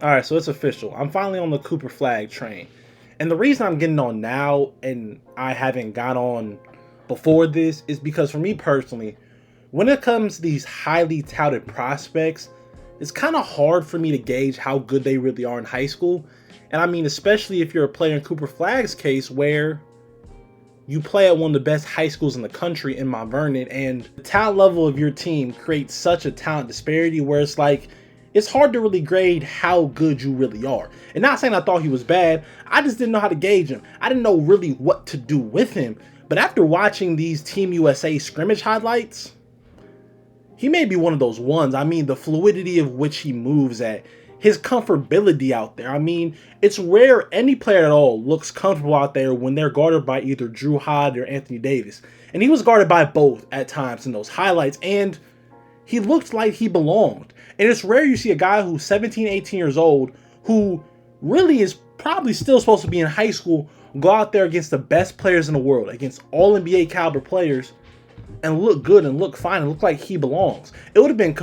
All right, so it's official. I'm finally on the Cooper Flagg train. And the reason I'm getting on now and I haven't got on before this is because for me personally, when it comes to these highly touted prospects, it's kind of hard for me to gauge how good they really are in high school. And I mean, especially if you're a player in Cooper Flagg's case where you play at one of the best high schools in the country in Mount Vernon, and the talent level of your team creates such a talent disparity where it's like, it's hard to really grade how good you really are. And not saying I thought he was bad, I just didn't know how to gauge him. I didn't know really what to do with him. But after watching these Team USA scrimmage highlights, he may be one of those ones. I mean, the fluidity of which he moves at, his comfortability out there. I mean, it's rare any player at all looks comfortable out there when they're guarded by either Drew Hod or Anthony Davis. And he was guarded by both at times in those highlights, and he looked like he belonged. And it's rare you see a guy who's 17, 18 years old, who really is probably still supposed to be in high school, go out there against the best players in the world, against all NBA caliber players, and look good and look fine and look like he belongs. It would have been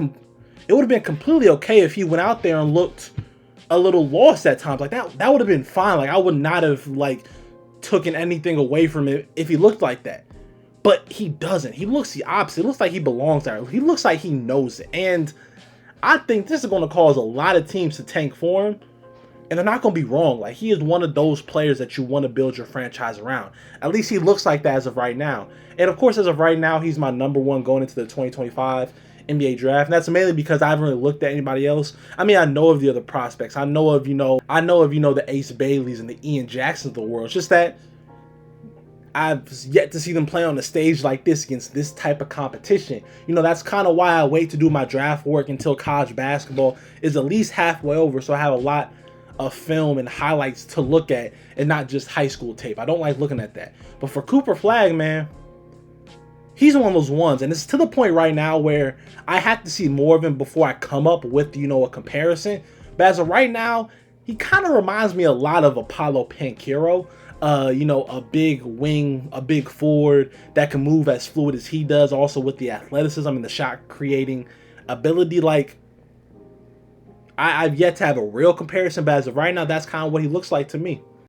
completely okay if he went out there and looked a little lost at times. Like that would have been fine. Like I would not have like taken anything away from it if he looked like that. But he doesn't. He looks the opposite. It looks like he belongs there. He looks like he knows it. And I think this is going to cause a lot of teams to tank for him. And they're not going to be wrong. Like, he is one of those players that you want to build your franchise around. At least he looks like that as of right now. And of course, as of right now, he's my number one going into the 2025 NBA draft. And that's mainly because I haven't really looked at anybody else. I mean, I know of the other prospects. I know of the Ace Baileys and the Ian Jacksons of the world. It's just that I've yet to see them play on a stage like this against this type of competition. You know, that's kind of why I wait to do my draft work until college basketball is at least halfway over, so I have a lot of film and highlights to look at and not just high school tape. I don't like looking at that. But for Cooper Flagg, man, he's one of those ones. And it's to the point right now where I have to see more of him before I come up with, a comparison. But as of right now, he kind of reminds me a lot of Apollo Panchero. A big wing, a big forward that can move as fluid as he does, also with the athleticism and the shot creating ability. Like, I've yet to have a real comparison, but as of right now, that's kind of what he looks like to me.